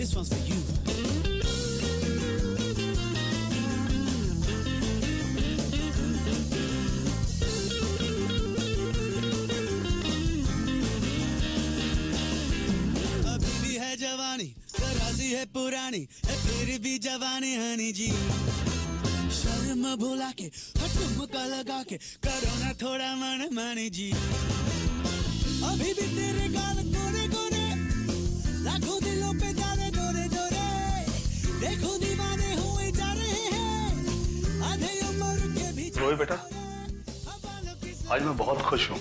this one's for you. अभी भी है जवानी, तराजी है पुरानी, है फिर भी जवानी हनी जी। शर्म भुला के, ठुमका लगा के, करो ना थोड़ा मन मानी जी। अभी भी तेरे गाल गोरे गोरे, लाखों दिलों पे डाले डोरे डोरे। देखो दीवाने हुए जा रहे हैं, आधे उम्र के भी। रोहित बेटा, आज मैं बहुत खुश हूँ।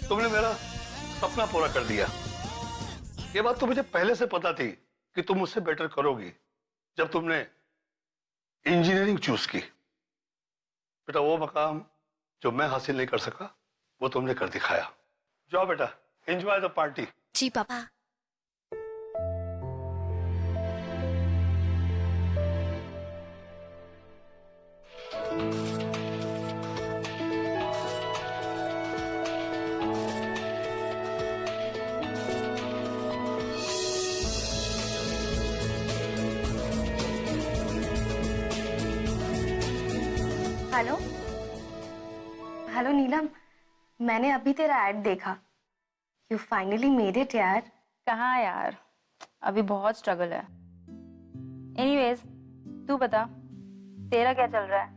तुमने मेरा सपना पूरा कर दिया। ये बात तो मुझे पहले से पता थी कि तुम मुझसे बेटर करोगी जब तुमने इंजीनियरिंग चूज की। बेटा, वो मकाम जो मैं हासिल नहीं कर सका वो तुमने कर दिखाया। जाओ बेटा, एंजॉय द पार्टी। जी पापा। हेलो हेलो नीलम, मैंने अभी तेरा ऐड देखा। यू फाइनली मेड इट यार। कहाँ यार, अभी बहुत स्ट्रगल है। एनीवेज, तू बता, तेरा क्या चल रहा है?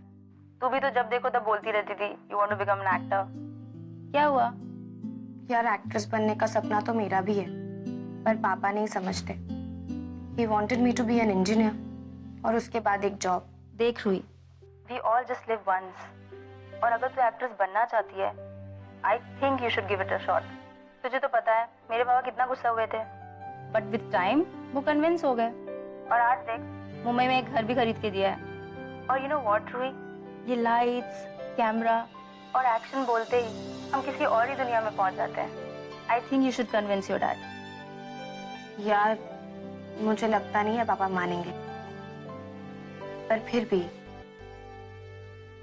तू भी तो जब देखो तब बोलती रहती थी you want to become an actor. क्या हुआ? यार, एक्ट्रेस बनने का सपना तो मेरा भी है, पर पापा नहीं समझते। He wanted me to be an engineer और उसके बाद एक जॉब। देख Rui, we all just live once, और अगर तू एक्ट्रेस बनना चाहती है, I think you should give it a shot. तुझे तो पता है मेरे पापा कितना गुस्सा हुए थे, बट विद टाइम वो कन्विंस हो गए, और आज देख मुंबई में एक घर भी खरीद के दिया है। और यू नो व्हाट रुई, ये लाइट्स, कैमरा और एक्शन बोलते ही हम किसी और ही दुनिया में पहुंच जाते हैं। आई think you should convince your dad. यार, मुझे लगता नहीं है पापा मानेंगे, पर फिर भी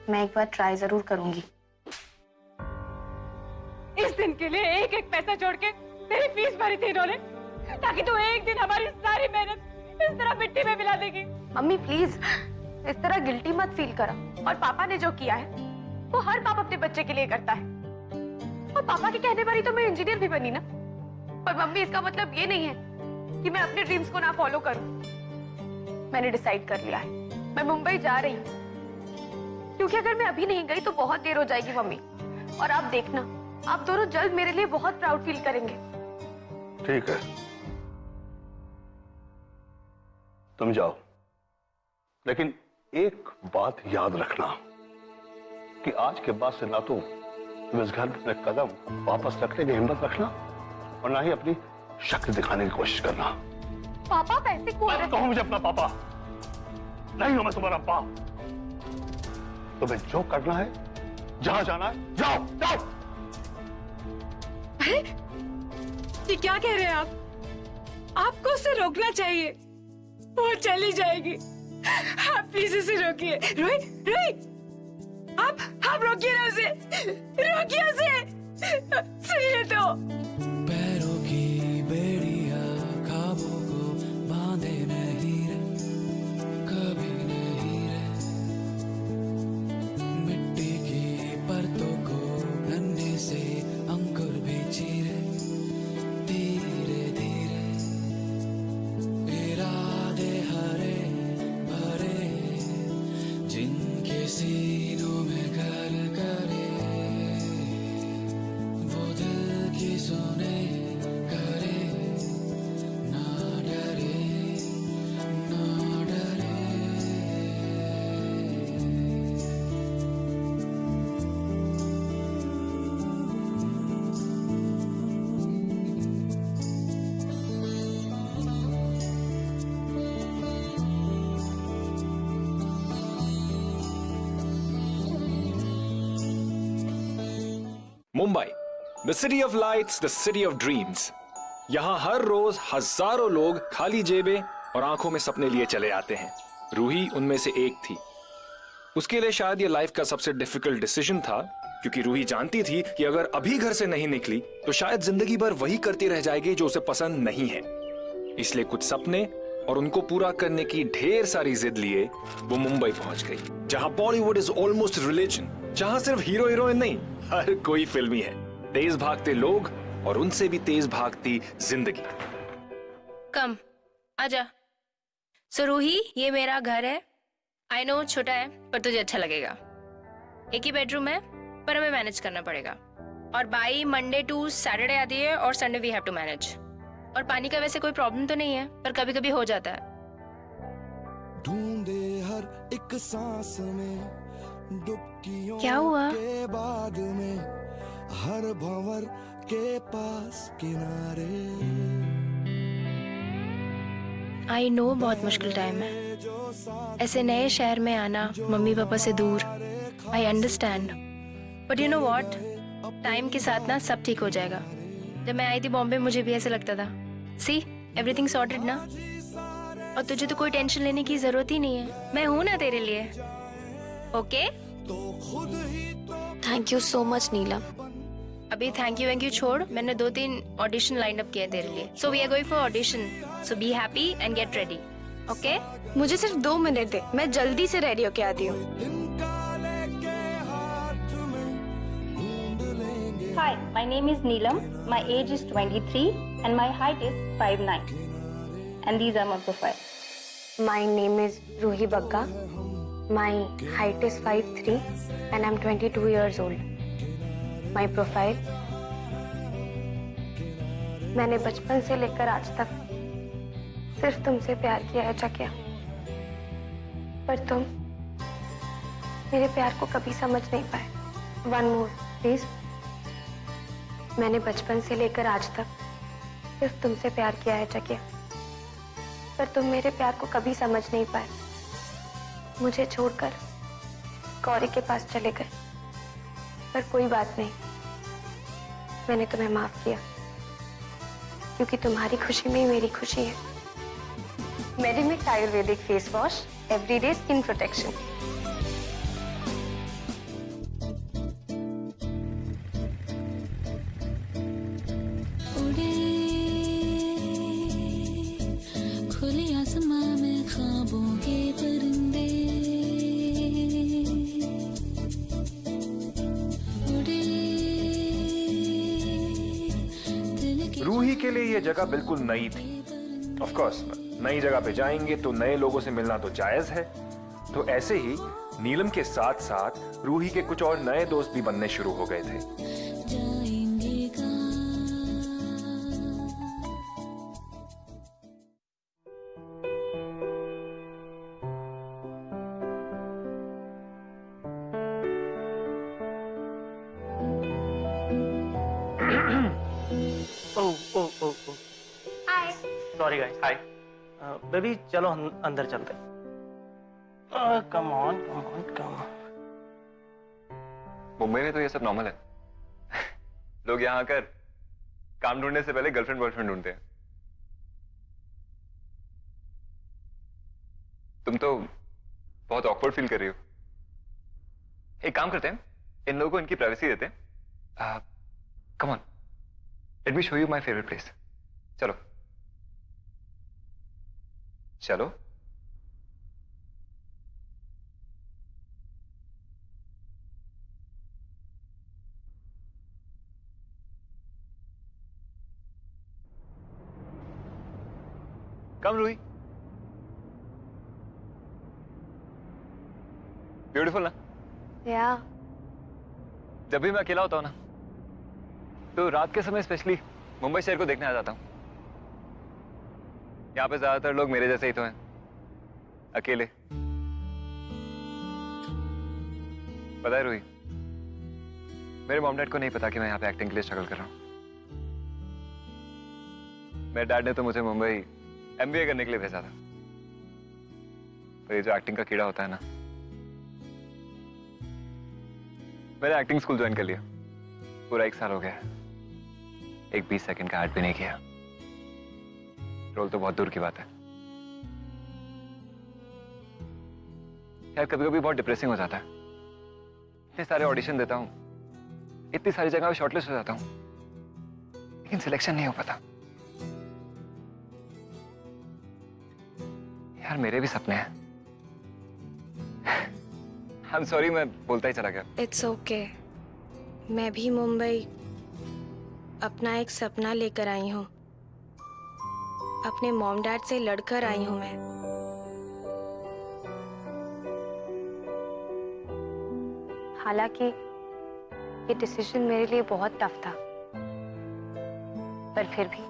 मैं एक बार ट्राई जरूर करूंगी। इस दिन के लिए एक एक पैसा जोड़ के तेरी फीस भरी थी इन्होंने, ताकि तू एक दिन हमारी सारी मेहनत इस तरह मिट्टी में मिला देगी। मम्मी प्लीज, इस तरह गिल्टी मत फील करो। और पापा ने जो किया है वो हर बाप अपने बच्चे के लिए करता है, और पापा के कहने पर ही तो मैं इंजीनियर भी बनी ना। पर मम्मी, इसका मतलब ये नहीं है कि मैं अपने ड्रीम्स को ना फॉलो करूं। मैंने डिसाइड कर लिया है, मैं मुंबई जा रही हूँ, क्योंकि अगर मैं अभी नहीं गई तो बहुत देर हो जाएगी मम्मी। और आप देखना, आप दोनों जल्द मेरे लिए बहुत प्राउड फील करेंगे। ठीक है, तुम जाओ, लेकिन एक बात याद रखना कि आज के बाद से ना तो तुम इस घर में कदम वापस रखने की हिम्मत रखना, और ना ही अपनी शक्ल दिखाने की कोशिश करना। पापा पैसे कौन मत कहो मुझे अपना पापा, नहीं हूं मैं तुम्हारा बाप। तुम्हें जो करना है, जहां जाना है, जाओ जाओ। ये क्या कह रहे हैं आप? आपको उसे रोकना चाहिए, वो चली जाएगी। आप प्लीज इसे रोकिए। रोई, रोई, आप रोकिए ना उसे, रोकिए उसे। सुनिए तो। पैरों की बेड़िया ख्वाबों को बांधे नहीं रे, कभी नहीं रे। मिट्टी की परतों को नन्हे से अंकुर भी चीरे, धीरे धीरे इरादे हरे भरे, जिनके सीनों में घर करे, वो दिल की सुने करे, ना डरे ना डरे। Mumbai, the city of lights, the city of dreams. यहाँ हर रोज हजारों लोग खाली जेबें और आंखों में सपने लिए चले आते हैं। रूही उनमें से एक थी। उसके लिए शायद ये लाइफ का सबसे डिफिकल्ट डिसीजन था, क्योंकि रूही जानती थी कि अगर अभी घर से नहीं निकली तो शायद जिंदगी भर वही करती रह जाएगी जो उसे पसंद नहीं है। इसलिए कुछ सपने और उनको पूरा करने की ढेर सारी जिद लिए वो मुंबई पहुंच गई, जहां बॉलीवुड इज ऑलमोस्ट रिलीजन, जहां सिर्फ हीरो हीरोइन नहीं, हर कोई फिल्मी है। तेज भागते लोग और उनसे भी तेज भागती जिंदगी। कम आजा। सो रूही, ये मेरा घर है। आई नो छोटा है पर तुझे अच्छा लगेगा। एक ही बेडरूम है पर हमें मैनेज करना पड़ेगा। और बाई मंडे टू सैटरडे आती है और Sunday we have to manage. और पानी का वैसे कोई प्रॉब्लम तो नहीं है पर कभी कभी हो जाता है। ढूंढे हर एक सांस में डुबकियों क्या हुआ? के बाद में हर भंवर के पास किनारे। आई नो बहुत मुश्किल टाइम है, ऐसे नए शहर में आना, मम्मी पापा से दूर। I understand, but you know what, time के साथ ना सब ठीक हो जाएगा। जब मैं आई थी बॉम्बे मुझे भी ऐसे लगता था। सी एवरीथिंग सॉर्टेड ना, और तुझे तो कोई टेंशन लेने की जरूरत ही नहीं है। मैं हूं ना तेरे लिए। Okay? Thank you so much Neelam. अभी थैंक यू छोड़, मैंने 2-3 ऑडिशन लाइन अप किए तेरे लिए। So we are going for audition, so be happy and get ready. Okay? मुझे सिर्फ 2 मिनट दे, मैं जल्दी से रेडी होके आती हूँ। Hi, my name is Neelam. My age is 23 and my height is 5'9". And these are my profile. My name is Ruhi Bagga. My height is 5'3" and I'm 22 years old. My profile. मैंने बचपन से लेकर आज तक सिर्फ तुमसे प्यार किया है चकिया, पर तुम मेरे प्यार को कभी समझ नहीं पाए। One more, please. मैंने बचपन से लेकर आज तक सिर्फ तुमसे प्यार किया है चकिया, पर तुम मेरे प्यार को कभी समझ नहीं पाए। मुझे छोड़कर गौरी के पास चले गए, पर कोई बात नहीं, मैंने तुम्हें माफ किया, क्योंकि तुम्हारी खुशी में ही मेरी खुशी है। Medimix Ayurvedic face wash, everyday skin protection. खुले आसमां में ख्वाबों के परिंदे उड़े। रूही के लिए यह जगह बिल्कुल नई थी। ऑफ कोर्स नई जगह पे जाएंगे तो नए लोगों से मिलना तो जायज है। तो ऐसे ही नीलम के साथ साथ रूही के कुछ और नए दोस्त भी बनने शुरू हो गए थे। जाएंगे कहाँ? Hi. Sorry guys. Hi baby, चलो अंदर चलते। Come on come on come. Mumbai में तो ये सब नॉर्मल है। लोग यहाँ आकर काम ढूंढने से पहले गर्लफ्रेंड बॉयफ्रेंड ढूंढते हैं। तुम तो बहुत ऑकवर्ड फील कर रही हो। एक काम करते हैं, इन लोगों को इनकी प्राइवेसी देते हैं। Come on, let me show you my favourite place. चलो चलो। कम रूही। ब्यूटीफुल ना? या जब भी मैं अकेला होता हूँ ना, तो रात के समय स्पेशली मुंबई शहर को देखने आ जाता हूँ। यहाँ पे ज्यादातर लोग मेरे जैसे ही तो हैं, अकेले। पता है रूही, मेरे मॉम डैड को नहीं पता कि मैं यहाँ पे एक्टिंग के लिए स्ट्रगल कर रहा हूँ। मेरे डैड ने तो मुझे मुंबई MBA करने के लिए भेजा था, पर ये जो एक्टिंग का कीड़ा होता है ना, मैंने एक्टिंग स्कूल ज्वाइन कर लिया। पूरा 1 साल हो गया, एक 20 सेकंड का ऐड भी नहीं किया। रोल तो बहुत दूर की बात है। यार कभी कभी बहुत डिप्रेसिंग हो जाता है। इतने सारे ऑडिशन देता हूं, इतनी सारी जगह पे शॉर्टलिस्ट हो जाता हूं, लेकिन सिलेक्शन नहीं हो पाता। यार मेरे भी सपने हैं। I'm sorry, मैं बोलता ही चला गया। It's okay. मैं भी मुंबई अपना एक सपना लेकर आई हूँ। अपने मॉम डैड से लड़कर आई हूँ मैं। हालांकि ये डिसीजन मेरे लिए बहुत टफ था, पर फिर भी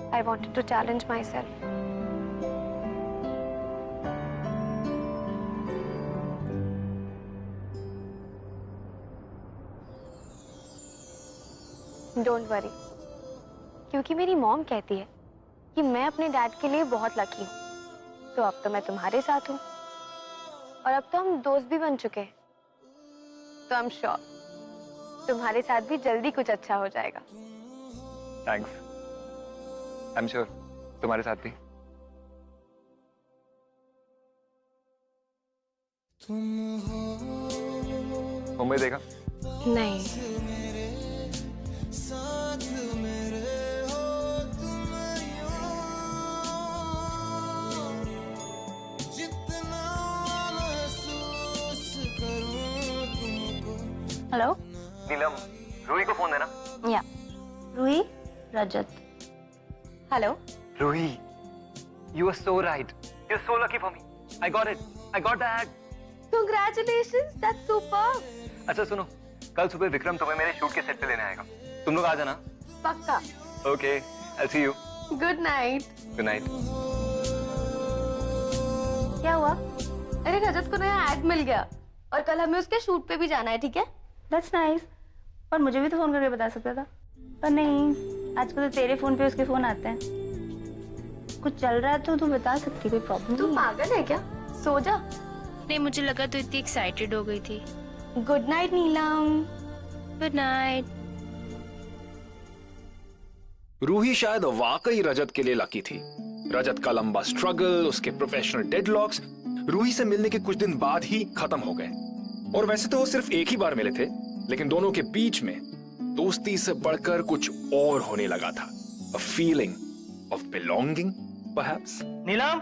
I wanted to challenge myself. Don't worry, क्योंकि मेरी मॉम कहती है कि मैं अपने डैड के लिए बहुत लकी हूँ। तो अब तो मैं तुम्हारे साथ हूँ और अब तो हम दोस्त भी बन चुके हैं। तो आई एम श्योर तुम्हारे साथ भी जल्दी कुछ अच्छा हो जाएगा। थैंक्स। आई एम श्योर तुम्हारे साथ भी। मुंबई देखा? नहीं। हेलो नीलम, रूही को फोन देना। या Roohi, Rajat. Hello Roohi, you are so right. You're so lucky for me. I got it. I got that. Congratulations, that's super. अच्छा सुनो, कल सुबह विक्रम तुम्हें मेरे शूट के सेट पे लेने आएगा। तुम लोग आ जाना। पक्का। Okay, I'll see you. Good night. Good night. क्या हुआ? अरे रजत को नया एड मिल गया और कल हमें उसके शूट पे भी जाना है, ठीक है? That's nice. पर मुझे भी तो फोन करके बता सकता था। पर नहीं, आजकल तो तेरे फोन पे उसके फोन आते हैं। कुछ चल रहा है तो तू बता सकती, कोई प्रॉब्लम? तू पागल है क्या? सो जा। नहीं, मुझे लगा तो इतनी एक्साइटेड हो गई थी। Good night Neelam. Good night. Roohi शायद वाकई रजत के लिए लकी थी। रजत का लंबा स्ट्रगल, उसके प्रोफेशनल डेडलॉक्स रूही से मिलने के कुछ दिन बाद ही खत्म हो गए। और वैसे तो वो सिर्फ एक ही बार मिले थे, लेकिन दोनों के बीच में दोस्ती से बढ़कर कुछ और होने लगा था। A feeling of belonging, perhaps? नीलम,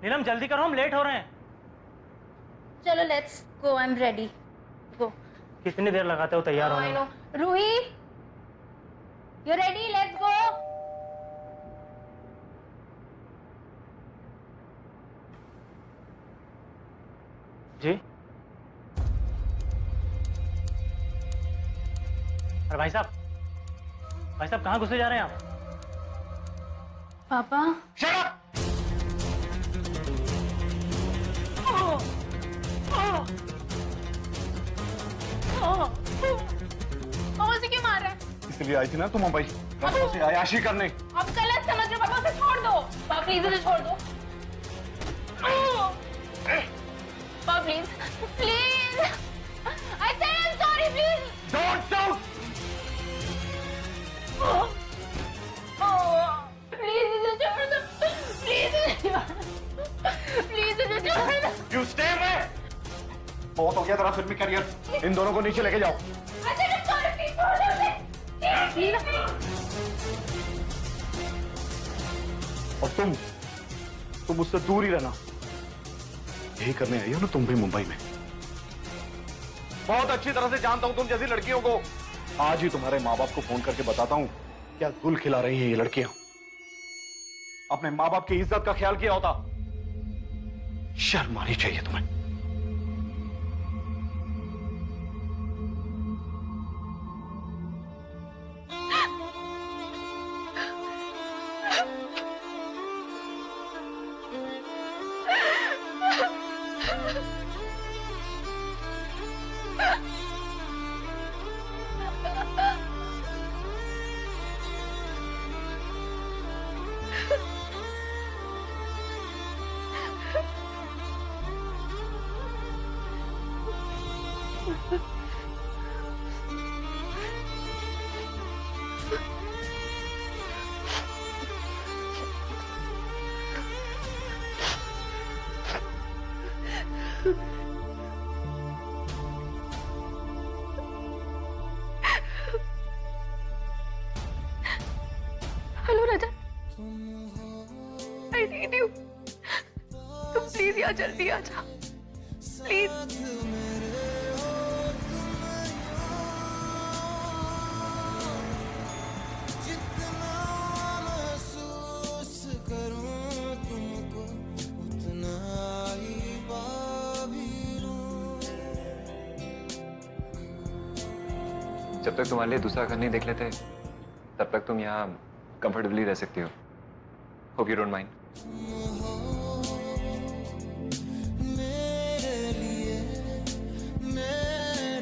नीलम जल्दी करो, हम लेट हो रहे हैं। चलो let's go, I am ready. Go. कितनी देर लगाते हो तैयार होने में? Roohi, you ready? Let's go. जी। अरे भाई साहब कहाँ घुसे जा रहे हैं आप? पापा। Shut up! उसे क्यों मार रहा है? इसलिए आई थी ना तुम मुंबई, से आयाशी करने। अब गलत समझ रहे हो, पापा उसे छोड़ दो। पापा प्लीज उसे छोड़ दो। पापा please, please. I said I am sorry, please. Don't shout! Please इसे छोड़ दो। प्लीज प्लीज इसे छोड़ दो। You stay away! बहुत हो गया तेरा फिल्मी करियर। इन दोनों को नीचे लेके जाओ। I said I am sorry, please छोड़ दो उसे। और तुम उससे दूर ही रहना। यही करने आई हो ना तुम भी मुंबई में। बहुत अच्छी तरह से जानता हूं तुम जैसी लड़कियों को। आज ही तुम्हारे माँ बाप को फोन करके बताता हूं क्या गुल खिला रही हैं ये लड़कियां। अपने माँ बाप की इज्जत का ख्याल किया होता। शर्म आनी चाहिए तुम्हें। दिया, जल्दी आ जा प्लीज। जब तक तुम्हारे लिए दूसरा घर नहीं देख लेते तब तक तुम यहाँ कंफर्टेबली रह सकती हो। Hope you don't mind.